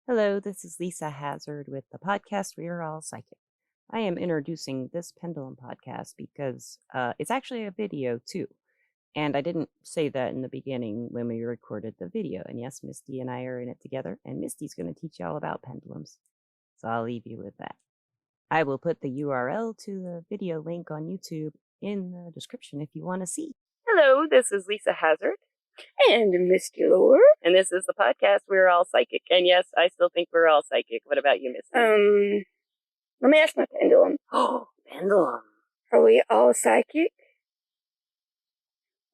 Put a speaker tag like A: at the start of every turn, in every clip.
A: Hello, this is Lisa Hazard with the podcast We Are All Psychic. I am introducing this Pendulum podcast because it's actually a video too. And I didn't say that in the beginning when we recorded the video. And yes, Misty and I are in it together, and Misty's going to teach you all about pendulums. So I'll leave you with that. I will put the URL to the video link on YouTube in the description if you want to see. Hello, this is Lisa Hazard.
B: And Misty Lore.
A: And this is the podcast We're All Psychic. And yes, I still think we're all psychic. What about you, Misty?
B: Let me ask my pendulum.
A: Oh, pendulum.
B: Are we all psychic?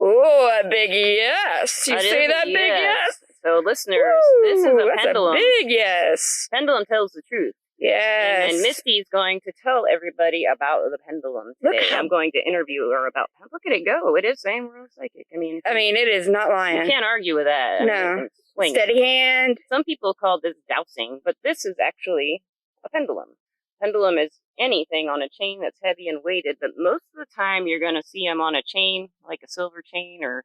B: Oh, a big yes. You see that big yes?
A: So, listeners, this is a pendulum.
B: That's a big yes.
A: Pendulum tells the truth.
B: Yes.
A: And Misty's going to tell everybody about the pendulum today. I'm going to interview her about. Look at it go! It is saying we're all psychic. I mean,
B: it is not lying.
A: You can't argue with that.
B: No. Steady hand.
A: Some people call this dowsing, but this is actually a pendulum. Pendulum is anything on a chain that's heavy and weighted, but most of the time you're going to see them on a chain, like a silver chain or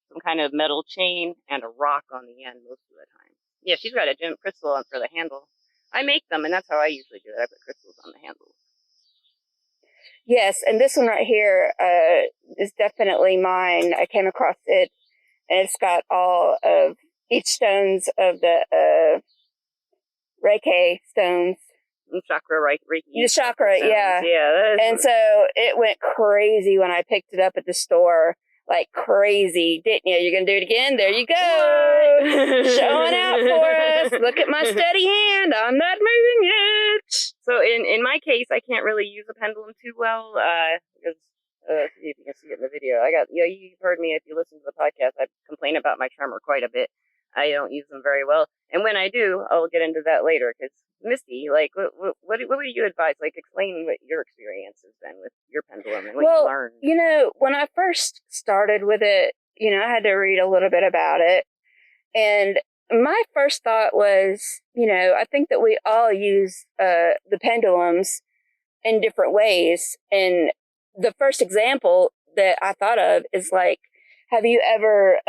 A: some kind of metal chain, and a rock on the end most of the time. Yeah, she's got a gem crystal on for the handle. I make them, and that's how I usually do it. I put crystals on the handles.
B: Yes, and this one right here is definitely mine. I came across it, and it's got all of each stones of the Reiki stones.
A: Chakra, Reiki.
B: The chakra,
A: stones.
B: Yeah. And so it went crazy when I picked it up at the store. Like crazy, didn't you? You're going to do it again? There you go. Showing out for us. Look at my steady hand. I'm not moving it.
A: So in my case, I can't really use a pendulum too well because see if you can see it in the video. You've heard me if you listen to the podcast. I complain about my tremor quite a bit. I don't use them very well, and when I do, I'll get into that later. Because Misty, like, what would you advise? Like, explain what your experience has been with your pendulum and what you learned.
B: When I first started with it, I had to read a little bit about it, and my first thought was, I think that we all use the pendulums in different ways, and the first example that I thought of is like, have you ever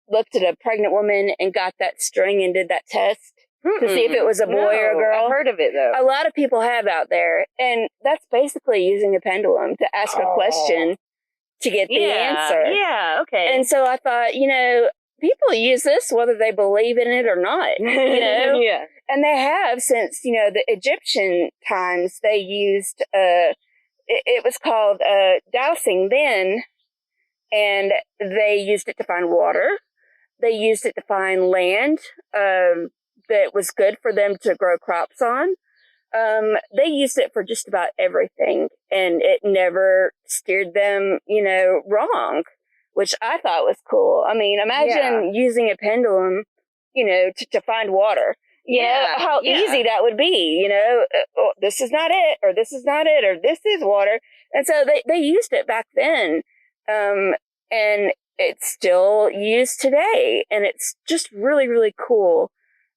B: looked at a pregnant woman and got that string and did that test to see if it was a boy or a girl?
A: I've heard of it, though.
B: A lot of people have out there. And that's basically using a pendulum to ask a question to get the answer.
A: Yeah, okay.
B: And so I thought, people use this whether they believe in it or not,
A: Yeah.
B: And they have since, the Egyptian times. They used, it was called dowsing then. And they used it to find water. They used it to find land that was good for them to grow crops on. They used it for just about everything, and it never steered them, wrong, which I thought was cool. I mean, imagine using a pendulum, to find water. You know, how easy that would be, oh, this is not it, or this is not it, or this is water. And so they used it back then. And it's still used today, and it's just really, really cool.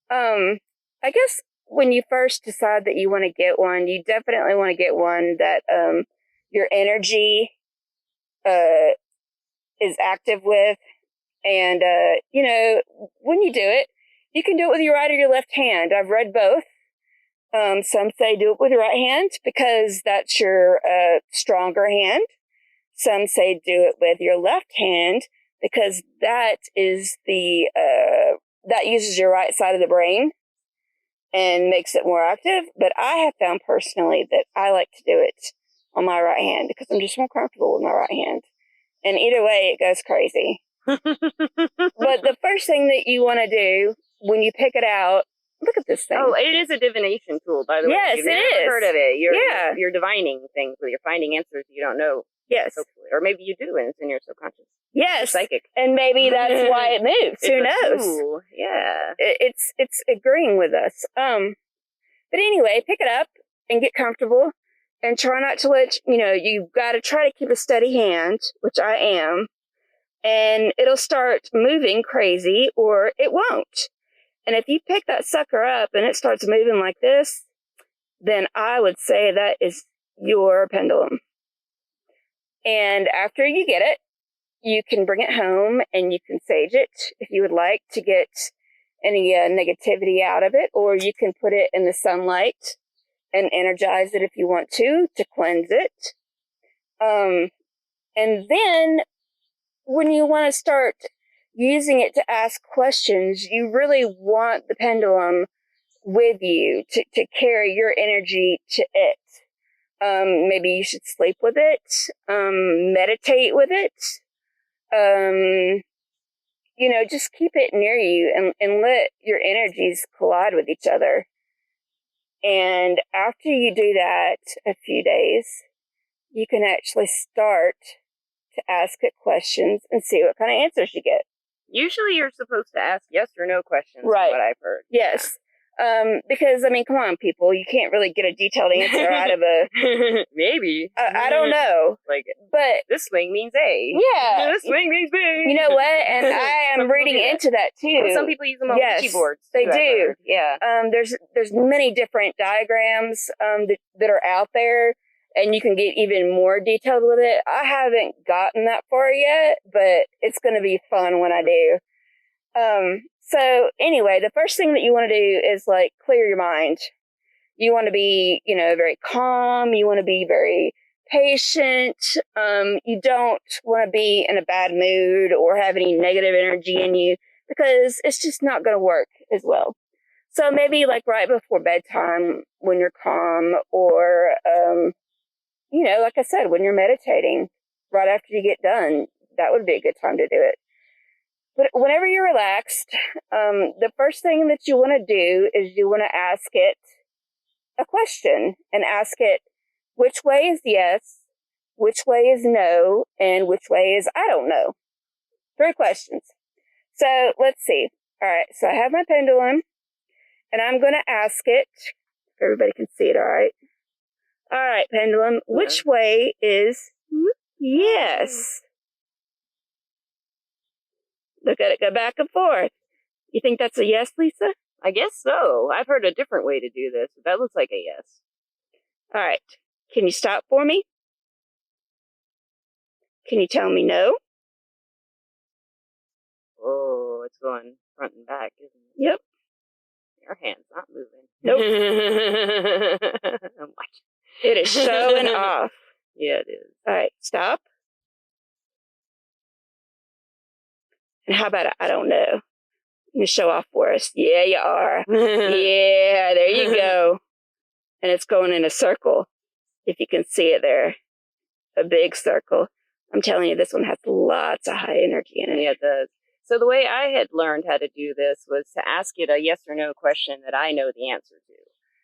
B: I guess when you first decide that you want to get one, you definitely want to get one that, your energy, is active with. And, when you do it, you can do it with your right or your left hand. I've read both. Some say do it with your right hand because that's your, stronger hand. Some say do it with your left hand because that is that uses your right side of the brain and makes it more active. But I have found personally that I like to do it on my right hand because I'm just more comfortable with my right hand. And either way, it goes crazy. But the first thing that you want to do when you pick it out, look at this thing.
A: Oh, it is a divination tool, by the way.
B: Yes,
A: You've never heard of it. You're divining things, where you're finding answers you don't know.
B: Yes.
A: Hopefully. Or maybe you do, and it's in your subconscious.
B: Yes.
A: You're psychic.
B: And maybe that's why it moves. Who knows?
A: Tool. Yeah.
B: It's agreeing with us. But anyway, pick it up and get comfortable and try not to let, you've got to try to keep a steady hand, which I am, and it'll start moving crazy or it won't. And if you pick that sucker up and it starts moving like this, then I would say that is your pendulum. And after you get it, you can bring it home and you can sage it if you would like to get any negativity out of it, or you can put it in the sunlight and energize it if you want to cleanse it. And then when you want to start using it to ask questions, you really want the pendulum with you to carry your energy to it. Maybe you should sleep with it, meditate with it. Just keep it near you and let your energies collide with each other. And after you do that a few days, you can actually start to ask it questions and see what kind of answers you get.
A: Usually you're supposed to ask yes or no questions,
B: right?
A: From what I've heard.
B: Yes. Because, I mean, come on, people. You can't really get a detailed answer out of a...
A: Maybe.
B: I don't know. But
A: this swing means A.
B: Yeah.
A: This swing means B.
B: You know what? And I am reading into that, too.
A: Well, some people use them on keyboards.
B: They do.
A: Yeah.
B: There's many different diagrams that are out there, and you can get even more detailed with it. I haven't gotten that far yet, but it's going to be fun when I do. So anyway, the first thing that you want to do is clear your mind. You want to be, very calm. You want to be very patient. You don't want to be in a bad mood or have any negative energy in you, because it's just not going to work as well. So maybe right before bedtime when you're calm, or, like I said, when you're meditating right after you get done, that would be a good time to do it. But whenever you're relaxed, the first thing that you want to do is you want to ask it a question, and ask it, which way is yes, which way is no, and which way is I don't know. 3 questions. So let's see. All right, so I have my pendulum, and I'm going to ask it, if everybody can see it, all right? All right, pendulum, which way is yes? Look at it go back and forth. You think that's a yes, Lisa?
A: I guess so. I've heard a different way to do this, but that looks like a yes.
B: All right. Can you stop for me? Can you tell me no?
A: Oh, it's going front and back, isn't it?
B: Yep.
A: Your hand's not moving.
B: Nope.
A: Watch.
B: It is showing off.
A: Yeah, it is.
B: All right, stop. And how about I don't know? You show off for us. Yeah, you are. Yeah, there you go. And it's going in a circle, if you can see it there. A big circle. I'm telling you, this one has lots of high energy in it.
A: Yeah, it does. So the way I had learned how to do this was to ask it a yes or no question that I know the answer to.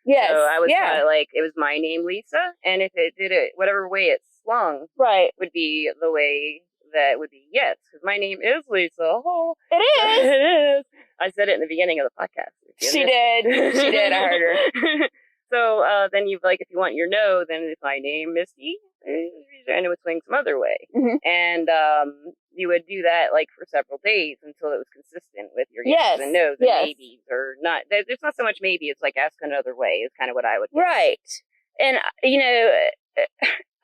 B: Yes.
A: So I was it was my name, Lisa, and if it did it, whatever way it swung,
B: right,
A: would be the way that would be yes, because my name is Lisa. Oh,
B: it is.
A: It is. I said it in the beginning of the podcast.
B: She did. She did. I heard her.
A: So then if you want your no, then it's my name, Misty, and it would swing some other way.
B: Mm-hmm.
A: And you would do that for several days until it was consistent with your yes and no's and maybes, or not. There's not so much maybe, it's ask another way is kind of what I would guess.
B: Right. And,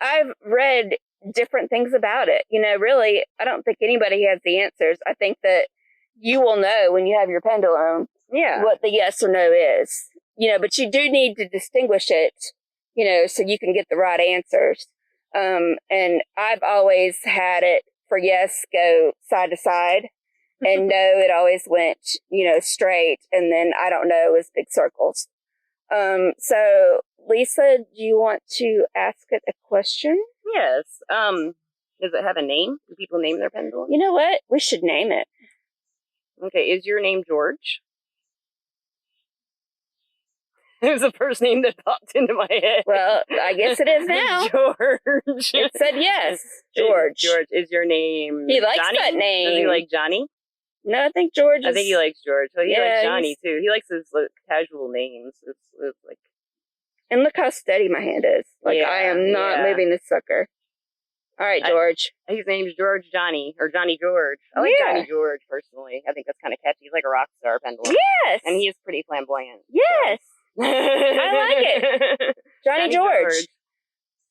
B: I've read different things about it. Really, I don't think anybody has the answers. I think that you will know when you have your pendulum what the yes or no is. But you do need to distinguish it, so you can get the right answers. And I've always had it for yes, go side to side, and no, it always went, straight. And then I don't know was big circles. So Lisa, do you want to ask it a question?
A: Yes. Does it have a name? Do people name their pendulum?
B: You know what? We should name it.
A: Okay. Is your name George? It was the first name that popped into my head.
B: Well, I guess it is now.
A: George.
B: It said yes. George.
A: George. Is your name
B: He likes
A: Johnny?
B: that name.
A: Does he like Johnny?
B: No, I think George is...
A: I think he likes George. Well, he likes Johnny, too. He likes his casual names. It's like...
B: And look how steady my hand is. I am not moving this sucker. All right, George.
A: His name's George Johnny, or Johnny George. I like Johnny George, personally. I think that's kind of catchy. He's like a rock star pendulum.
B: Yes!
A: And he is pretty flamboyant.
B: Yes! So. I like it. Johnny George.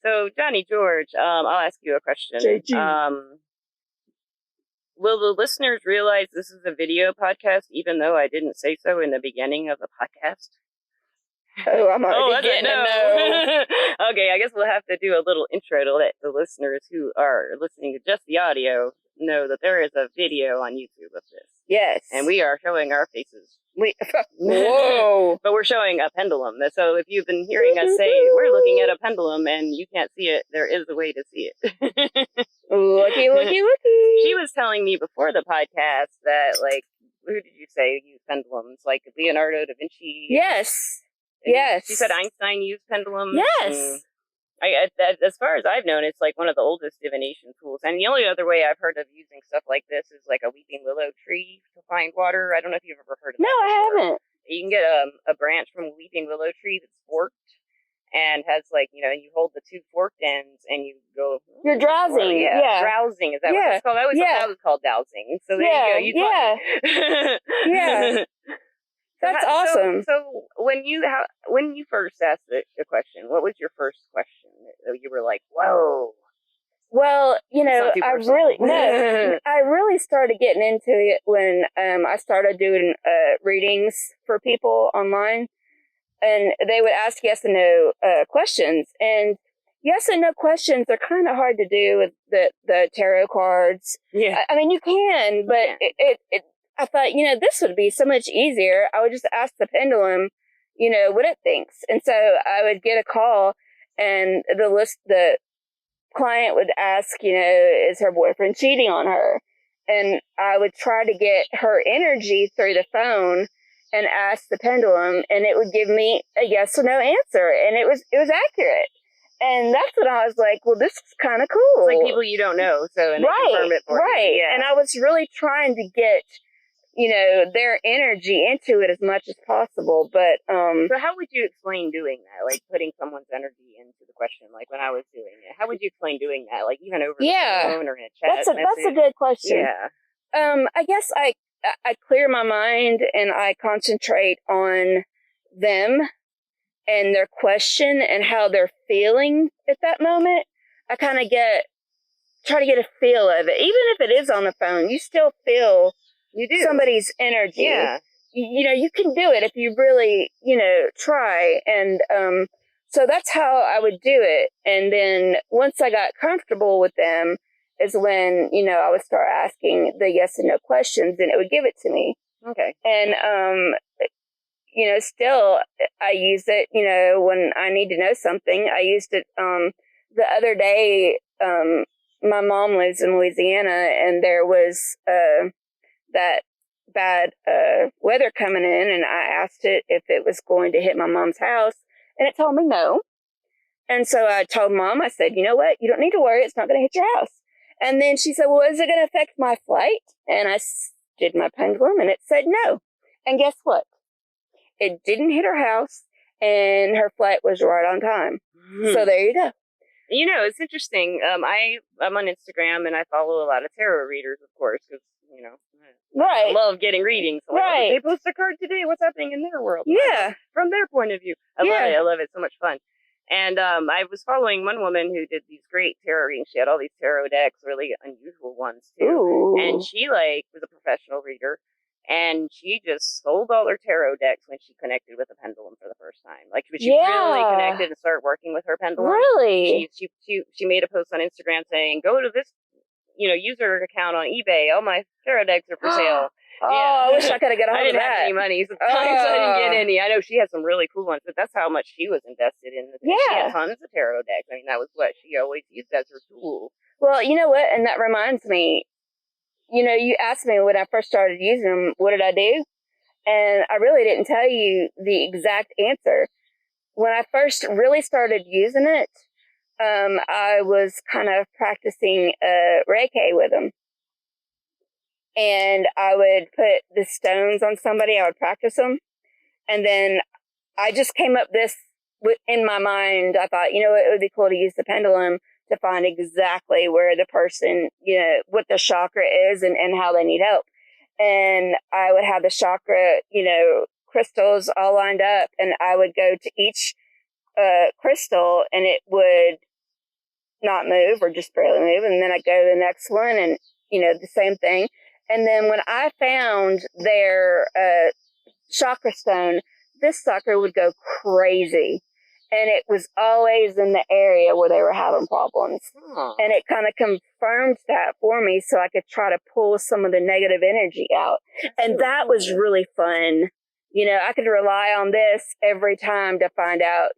A: So, Johnny George, I'll ask you a question.
B: JG.
A: will the listeners realize this is a video podcast, even though I didn't say so in the beginning of the podcast?
B: Oh, I'm already getting a no.
A: Okay, I guess we'll have to do a little intro to let the listeners who are listening to just the audio know that there is a video on YouTube of this.
B: Yes.
A: And we are showing our faces.
B: Whoa.
A: But we're showing a pendulum. So if you've been hearing us say, we're looking at a pendulum and you can't see it, there is a way to see it.
B: Looky.
A: She was telling me before the podcast that, like, who did you say used pendulums? Like Leonardo da Vinci?
B: Yes. Yes.
A: She said Einstein used pendulums.
B: Yes.
A: As far as I've known, it's like one of the oldest divination tools. And the only other way I've heard of using stuff like this is like a weeping willow tree to find water. I don't know if you've ever heard of that.
B: No, I haven't.
A: You can get a branch from a weeping willow tree that's forked and has, like, you know, you hold the two forked ends and you go.
B: You're drowsing. Yeah.
A: Drowsing. Is that what it's called? I always thought that was called dowsing. So there you go.
B: Yeah. That's awesome.
A: So when you first asked the question, what was your first question? You were like, whoa.
B: Well, you know, I really started getting into it when I started doing readings for people online, and they would ask yes and no questions, and yes and no questions are kind of hard to do with the tarot cards.
A: Yeah,
B: I mean, you can, but I thought, you know, this would be so much easier. I would just ask the pendulum, you know, what it thinks. And so I would get a call and the client would ask, you know, is her boyfriend cheating on her? And I would try to get her energy through the phone and ask the pendulum, and it would give me a yes or no answer. And it was accurate. And that's when I was like, well, this is kind of cool.
A: It's like people you don't know. So, and they confirm it for you. Yeah.
B: And I was really trying to get, you know, their energy into it as much as possible. But
A: so how would you explain doing that? Like putting someone's energy into the question, like when I was doing it. How would you explain doing that? Like even over the phone or in a chat?
B: That's a good question.
A: Yeah.
B: I guess I clear my mind and I concentrate on them and their question and how they're feeling at that moment. I kind of try to get a feel of it. Even if it is on the phone, you still feel somebody's energy.
A: Yeah.
B: You know, you can do it if you really, you know, try. And so that's how I would do it. And then once I got comfortable with them is when, you know, I would start asking the yes and no questions and it would give it to me.
A: Okay.
B: And, you know, still I use it, you know, when I need to know something. I used it the other day. My mom lives in Louisiana and there was that bad weather coming in, and I asked it if it was going to hit my mom's house, and it told me no. And so I told Mom, I said, you know what, you don't need to worry, it's not going to hit your house. And then she said, well, is it going to affect my flight? And I did my pendulum, and it said no. And guess what? It didn't hit her house, and her flight was right on time. So there you go.
A: You know, it's interesting. I'm on Instagram, and I follow a lot of tarot readers, of course, because, you know, I love getting readings. So like, they post a card today. What's happening in their world?
B: Yeah.
A: From their point of view. I love it. So much fun. And I was following one woman who did these great tarot readings. She had all these tarot decks, really unusual ones, too.
B: Ooh.
A: And she, like, was a professional reader. And she just sold all her tarot decks when she connected with a pendulum for the first time. Like, when she really connected and started working with her pendulum.
B: Really?
A: She made a post on Instagram saying, go to this, you know, user account on eBay. All my tarot decks are for sale.
B: I wish I could have got a hold of that.
A: I didn't have any money, so I didn't get any. I know she has some really cool ones, but that's how much she was invested in. She had tons of tarot decks. I mean, that was what she always used as her tool.
B: Well, you know what? And that reminds me, you know, you asked me when I first started using them, what did I do? And I really didn't tell you the exact answer. When I first really started using it, I was kind of practicing Reiki with them. And I would put the stones on somebody. I would practice them. And then I just came up in my mind. I thought, you know, it would be cool to use the pendulum to find exactly where the person, you know, what the chakra is and how they need help. And I would have the chakra, you know, crystals all lined up. And I would go to each crystal and it would not move or just barely move. And then I'd go to the next one and, the same thing. And then when I found their chakra stone, this sucker would go crazy. And it was always in the area where they were having problems. And it kind of confirmed that for me so I could try to pull some of the negative energy out. And that was really fun. I could rely on this every time to find out,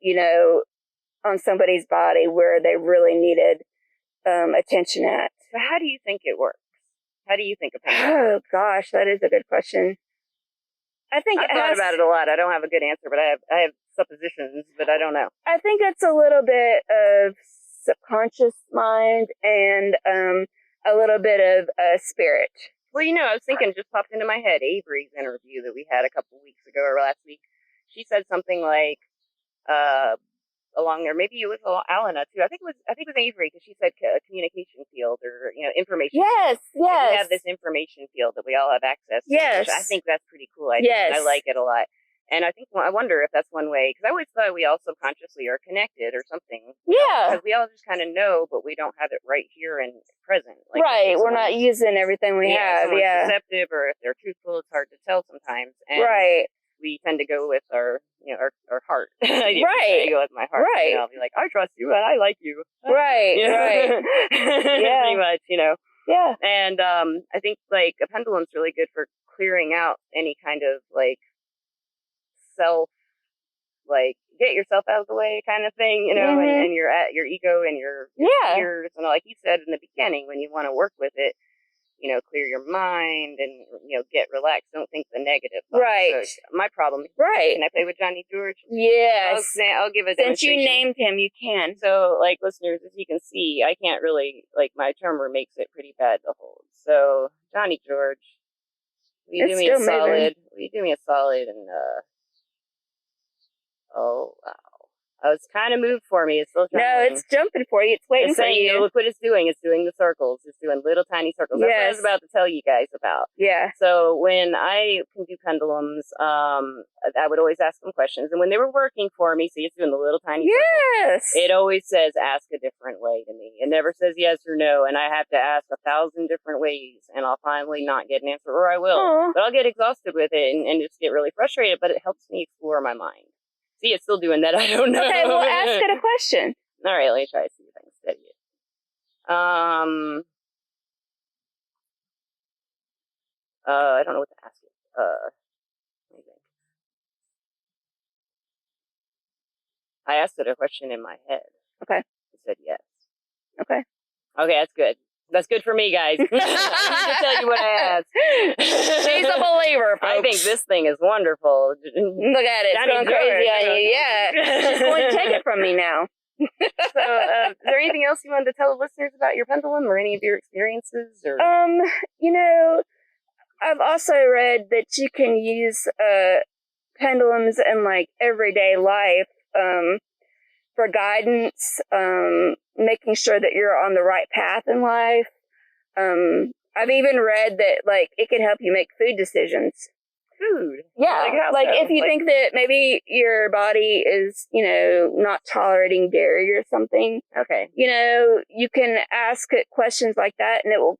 B: on somebody's body where they really needed attention at.
A: So how do you think it works? How do you think of it?
B: Oh, gosh, that is a good question. I think
A: I've thought about it a lot. I don't have a good answer, but I have suppositions, but I don't know.
B: I think it's a little bit of subconscious mind and a little bit of spirit.
A: Well, I was thinking, just popped into my head, Avery's interview that we had a couple weeks ago or last week. She said something like, along there, maybe it was Alana too. I think it was Avery, because she said communication field or information.
B: Yes,
A: field.
B: yes.
A: We have this information field that we all have access to.
B: Yes,
A: which I think that's pretty cool. I like it a lot, and I wonder if that's one way, because I always thought we all subconsciously are connected or something.
B: Yeah,
A: because we all just kind of know, but we don't have it right here and present.
B: Like, right, we're not using everything we have. Yeah,
A: deceptive, or if they're truthful, it's hard to tell sometimes. And
B: right.
A: We tend to go with our heart.
B: Right.
A: I go with my heart.
B: Right.
A: I'll be like, I trust you and I like you.
B: Right. Right.
A: Yeah. Pretty much,
B: Yeah.
A: And I think like a pendulum's really good for clearing out any kind of like self, like get yourself out of the way kind of thing, and your ego and your fears, and like you said in the beginning, when you want to work with it, clear your mind and, get relaxed. Don't think the negative.
B: Right.
A: So my problem.
B: Right.
A: Can I play with Johnny George?
B: Yes.
A: I'll give a
B: Since you named him, you can.
A: So, like, listeners, as you can see, I can't really, like, my tremor makes it pretty bad to hold. So, Johnny George, will you do me a solid?
B: Moving.
A: Will you do me a solid and, oh, wow. Oh, it's kind of moved for me. It's still jumping.
B: No, it's jumping for you. It's waiting for you.
A: Look what it's doing. It's doing the circles. It's doing little tiny circles. That's what I was about to tell you guys about.
B: Yeah.
A: So when I can do pendulums, I would always ask them questions. And when they were working for me, see, it's doing the little tiny circles. It always says, ask a different way to me. It never says yes or no. And I have to ask 1,000 different ways. And I'll finally not get an answer, or I will.
B: Aww.
A: But I'll get exhausted with it and just get really frustrated. But it helps me explore my mind. See, it's still doing that. I don't know.
B: Okay, well, ask it a question.
A: All right, let me try to see if I can steady it. I don't know what to ask it. Let me think. I asked it a question in my head.
B: Okay.
A: It said yes.
B: Okay.
A: Okay, that's good. That's good for me, guys. I need to tell you what I asked.
B: She's a believer, folks.
A: I think this thing is wonderful.
B: Look at it. It's going crazy on you. Yeah. She's going to take it from me now.
A: So, is there anything else you wanted to tell the listeners about your pendulum or any of your experiences? Or
B: I've also read that you can use pendulums in like everyday life for guidance, making sure that you're on the right path in life. I've even read that like it can help you make food decisions.
A: Food?
B: Yeah. Like if you think that maybe your body is, not tolerating dairy or something.
A: Okay.
B: You can ask it questions like that and it will,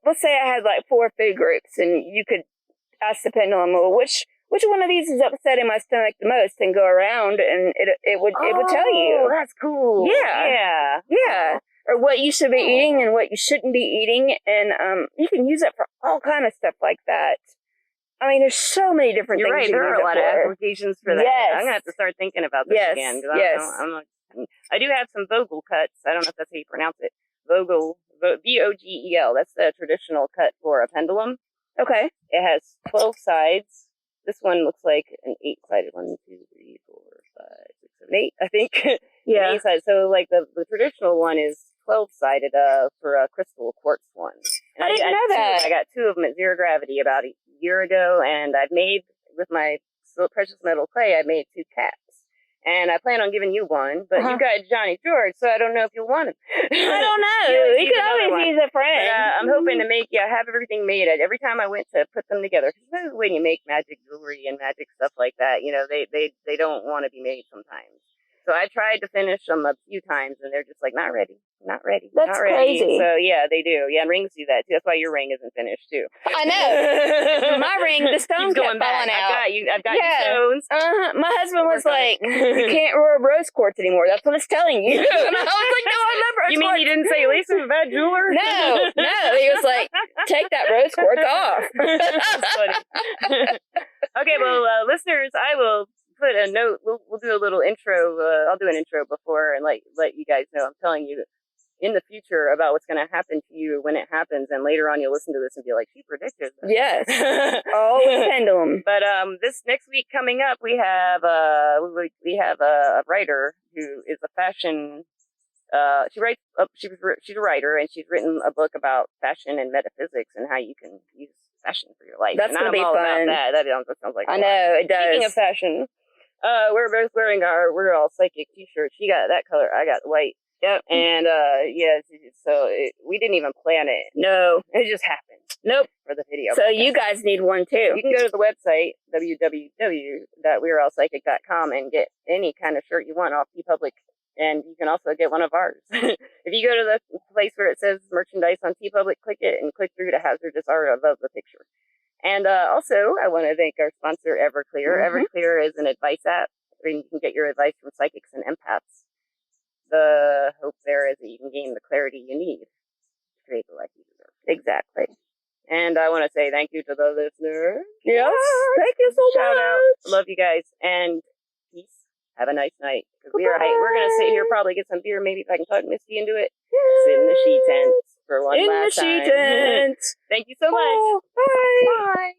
B: let's say I had like 4 food groups and you could ask the pendulum, well, which one of these is upsetting my stomach the most, and go around and it would tell you.
A: Oh, that's cool.
B: Yeah. Or what you should be eating and what you shouldn't be eating. And you can use it for all kind of stuff like that. I mean, there's so many different things.
A: You're right. There are a lot of applications for that.
B: Yes.
A: I'm going to have to start thinking about this again.
B: Yes.
A: I do have some Vogel cuts. I don't know if that's how you pronounce it. Vogel, Vogel. That's the traditional cut for a pendulum.
B: Okay.
A: It has 12 sides. This one looks like an 8-sided. 1, 2, 3, 4, 5, 6, 7, 8, I think.
B: Yeah.
A: 8-sided. So, like, the traditional one is 12-sided for a crystal quartz one. And
B: I didn't know that.
A: I got 2 of them at Zero Gravity about a year ago, and I've made, with my precious metal clay, I made 2 caps. And I plan on giving you one, but you got Johnny George, so I don't know if you'll want him.
B: I don't know. You could always use a friend.
A: But, I'm hoping to have everything made. Every time I went to put them together, because when you make magic jewelry and magic stuff like that, they don't want to be made sometimes.
B: So I tried to finish them a few times, and they're just like, not ready. That's
C: not
B: ready.
C: crazy.
B: So yeah, they do. Yeah, and rings do that too. That's why your ring isn't finished too.
C: I know. My ring, the stone
B: keeps
C: kept falling out.
B: I've got your stones.
C: My husband was like, you can't rub rose quartz anymore. That's what it's telling you. And I was like, no, I love rose quartz.
B: You mean you didn't say Lisa's a bad jeweler?
C: No. He was like, take that rose quartz off.
B: That's funny. Okay, well, listeners, I will put a note. We'll do a little intro. I'll do an intro before and let you guys know. I'm telling you in the future about what's going to happen to you when it happens, and later on you'll listen to this and be like, she predicted that.
C: Yes. Always pendulum.
B: But this next week coming up, we have a writer who is a fashion. She's a writer, and she's written a book about fashion and metaphysics and how you can use fashion for your life.
C: That's going to be
B: all
C: fun.
B: About that sounds like
C: I know, it does.
B: Speaking of fashion, we're both wearing We're All Psychic t-shirts. She got that color, I got the white.
C: Yep.
B: And we didn't even plan it.
C: No.
B: It just happened.
C: Nope.
B: For the video.
C: So you guys need one too.
B: You can go to the website, www.weareallpsychic.com, and get any kind of shirt you want off TeePublic. And you can also get one of ours. If you go to the place where it says merchandise on TeePublic, click it and click through to Hazardous Art above the picture. And also, I want to thank our sponsor, Everclear. Everclear is an advice app where you can get your advice from psychics and empaths. The hope there is that you can gain the clarity you need to create the life you deserve.
C: Exactly.
B: And I want to say thank you to the listeners.
C: Yes. Thank you so much.
B: Shout out. Love you guys. And peace. Have a nice night. We're going to sit here, probably get some beer. Maybe if I can talk Misty into it. Sit in the she tent for one last time.
C: In the she tent.
B: Thank you so much.
C: Bye.
B: Bye.